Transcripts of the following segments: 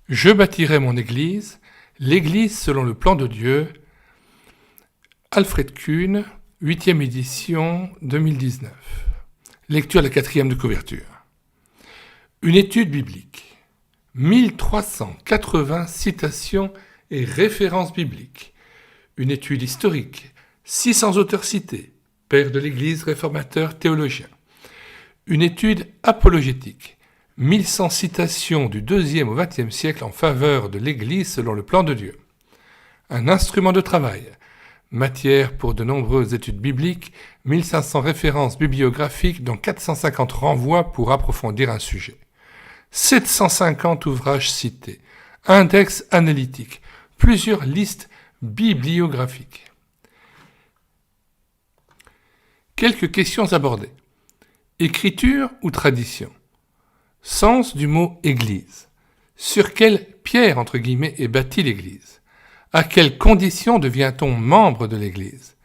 Je bâtirai mon Église, l'Église selon le plan de Dieu. Alfred Kuhn, 8e édition 2019. Lecture de la 4e de couverture. Une étude biblique. 1380 citations et références bibliques. Une étude historique. 600 auteurs cités. Pères de l'Église, réformateurs, théologiens. Une étude apologétique. 1100 citations du 2e au 20e siècle en faveur de l'Église selon le plan de Dieu. Un instrument de travail. Matière pour de nombreuses études bibliques, 1500 références bibliographiques dont 450 renvois pour approfondir un sujet. 750 ouvrages cités, index analytique, plusieurs listes bibliographiques. Quelques questions abordées. Écriture ou tradition? Sens du mot « Église ». Sur quelle pierre, entre guillemets, est bâtie l'Église? À quelles conditions devient-on membre de l'Église?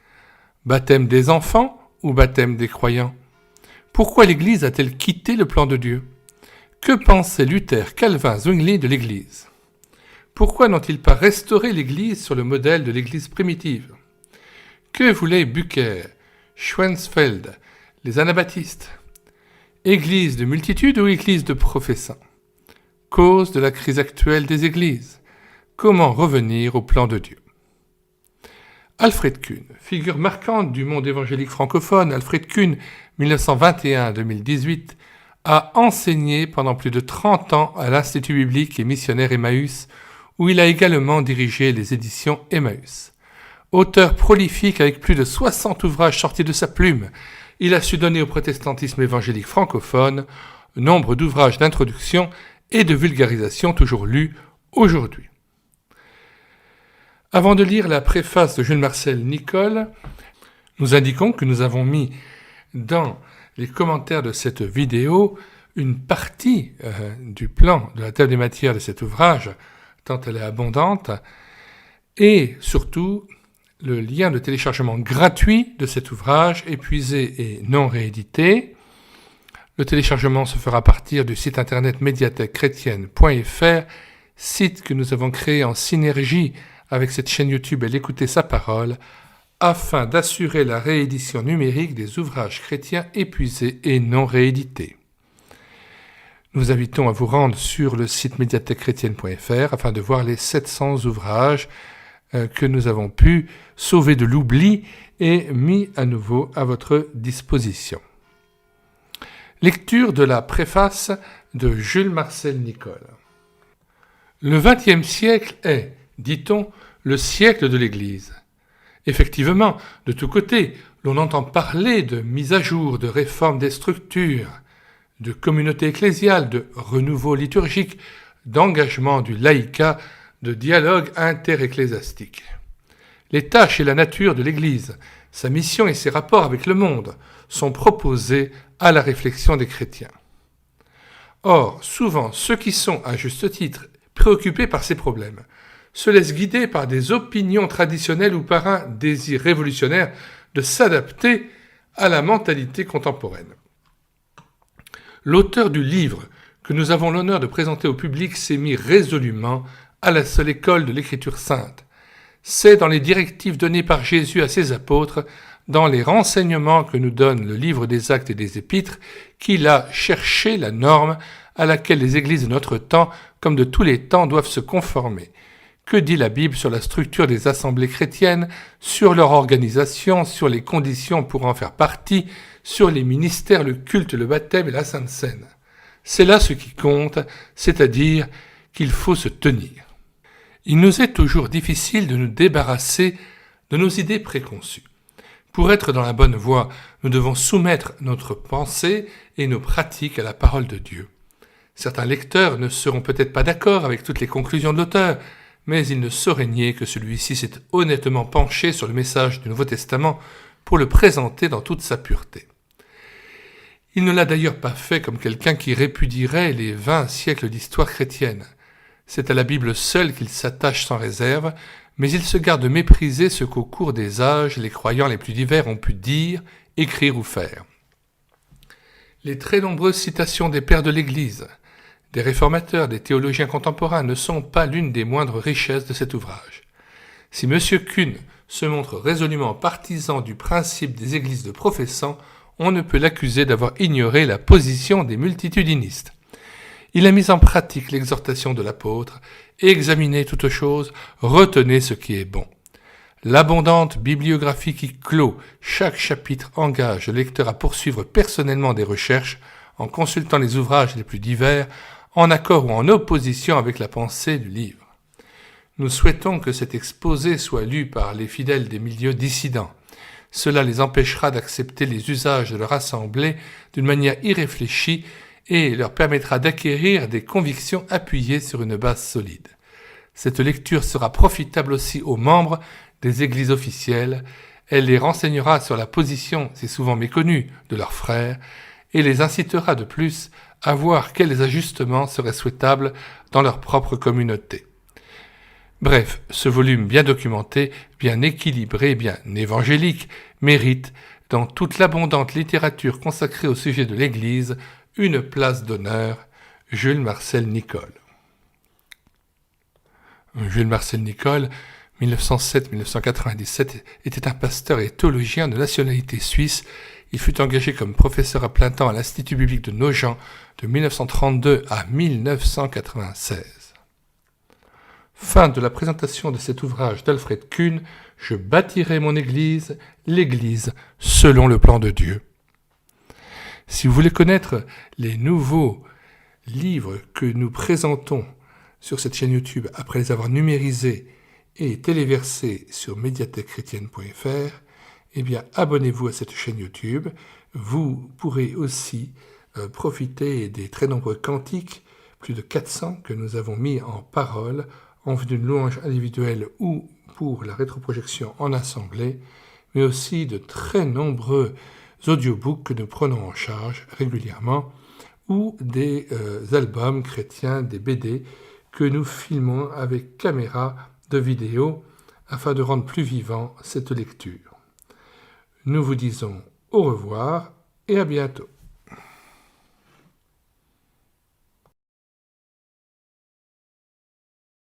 Baptême des enfants ou baptême des croyants? Pourquoi l'Église a-t-elle quitté le plan de Dieu? Que pensaient Luther, Calvin, Zwingli de l'Église? Pourquoi n'ont-ils pas restauré l'Église sur le modèle de l'Église primitive? Que voulaient Bucer, Schwensfeld, les anabaptistes? Église de multitude ou église de professants? Cause de la crise actuelle des églises. Comment revenir au plan de Dieu? Alfred Kuhn, figure marquante du monde évangélique francophone, Alfred Kuhn, 1921-2018, a enseigné pendant plus de 30 ans à l'Institut biblique et missionnaire Emmaüs, où il a également dirigé les éditions Emmaüs. Auteur prolifique avec plus de 60 ouvrages sortis de sa plume, il a su donner au protestantisme évangélique francophone nombre d'ouvrages d'introduction et de vulgarisation toujours lus aujourd'hui. Avant de lire la préface de Jules Marcel Nicolle, nous indiquons que nous avons mis dans les commentaires de cette vidéo une partie du plan de la table des matières de cet ouvrage, tant elle est abondante, et surtout le lien de téléchargement gratuit de cet ouvrage, épuisé et non réédité. Le téléchargement se fera à partir du site internet médiathèquechrétienne.fr, site que nous avons créé en synergie avec cette chaîne YouTube et l'écouter sa parole, afin d'assurer la réédition numérique des ouvrages chrétiens épuisés et non réédités. Nous invitons à vous rendre sur le site médiathèquechrétienne.fr afin de voir les 700 ouvrages que nous avons pu sauver de l'oubli et mis à nouveau à votre disposition. Lecture de la préface de Jules Marcel Nicolle. Le XXe siècle est, dit-on, le siècle de l'Église. Effectivement, de tous côtés, l'on entend parler de mise à jour, de réforme des structures, de communauté ecclésiale, de renouveau liturgique, d'engagement du laïcat, de dialogue interecclésiastique. Les tâches et la nature de l'Église, sa mission et ses rapports avec le monde sont proposés à la réflexion des chrétiens. Or, souvent, ceux qui sont, à juste titre, préoccupés par ces problèmes se laissent guider par des opinions traditionnelles ou par un désir révolutionnaire de s'adapter à la mentalité contemporaine. L'auteur du livre que nous avons l'honneur de présenter au public s'est mis résolument à la seule école de l'Écriture sainte. C'est dans les directives données par Jésus à ses apôtres, dans les renseignements que nous donne le livre des Actes et des Épîtres, qu'il a cherché la norme à laquelle les églises de notre temps, comme de tous les temps, doivent se conformer. Que dit la Bible sur la structure des assemblées chrétiennes, sur leur organisation, sur les conditions pour en faire partie, sur les ministères, le culte, le baptême et la Sainte Seine? C'est là ce qui compte, c'est-à-dire qu'il faut se tenir. Il nous est toujours difficile de nous débarrasser de nos idées préconçues. Pour être dans la bonne voie, nous devons soumettre notre pensée et nos pratiques à la parole de Dieu. Certains lecteurs ne seront peut-être pas d'accord avec toutes les conclusions de l'auteur, mais il ne saurait nier que celui-ci s'est honnêtement penché sur le message du Nouveau Testament pour le présenter dans toute sa pureté. Il ne l'a d'ailleurs pas fait comme quelqu'un qui répudierait les 20 siècles d'histoire chrétienne. C'est à la Bible seule qu'il s'attache sans réserve, mais il se garde de mépriser ce qu'au cours des âges, les croyants les plus divers ont pu dire, écrire ou faire. Les très nombreuses citations des pères de l'Église, des réformateurs, des théologiens contemporains ne sont pas l'une des moindres richesses de cet ouvrage. Si M. Kuhn se montre résolument partisan du principe des églises de professants, on ne peut l'accuser d'avoir ignoré la position des multitudinistes. Il a mis en pratique l'exhortation de l'apôtre « Examinez toutes choses, retenez ce qui est bon ». L'abondante bibliographie qui clôt chaque chapitre engage le lecteur à poursuivre personnellement des recherches en consultant les ouvrages les plus divers, en accord ou en opposition avec la pensée du livre. Nous souhaitons que cet exposé soit lu par les fidèles des milieux dissidents. Cela les empêchera d'accepter les usages de leur assemblée d'une manière irréfléchie et leur permettra d'acquérir des convictions appuyées sur une base solide. Cette lecture sera profitable aussi aux membres des églises officielles, elle les renseignera sur la position, si souvent méconnue, de leurs frères, et les incitera de plus à voir quels ajustements seraient souhaitables dans leur propre communauté. Bref, ce volume bien documenté, bien équilibré, bien évangélique, mérite, dans toute l'abondante littérature consacrée au sujet de l'Église, une place d'honneur. Jules Marcel Nicolle. Jules Marcel Nicolle, 1907-1997, était un pasteur et théologien de nationalité suisse. Il fut engagé comme professeur à plein temps à l'Institut biblique de Nogent de 1932 à 1996. Fin de la présentation de cet ouvrage d'Alfred Kuhn, Je bâtirai mon Église, l'Église selon le plan de Dieu. Si vous voulez connaître les nouveaux livres que nous présentons sur cette chaîne YouTube après les avoir numérisés et téléversés sur médiathèquechrétienne.fr, eh bien abonnez-vous à cette chaîne YouTube. Vous pourrez aussi profiter des très nombreux cantiques, plus de 400 que nous avons mis en parole, en vue d'une louange individuelle ou pour la rétroprojection en assemblée, mais aussi de très nombreux audiobooks que nous prenons en charge régulièrement, ou des albums chrétiens, des BD que nous filmons avec caméra de vidéo afin de rendre plus vivant cette lecture. Nous vous disons au revoir et à bientôt.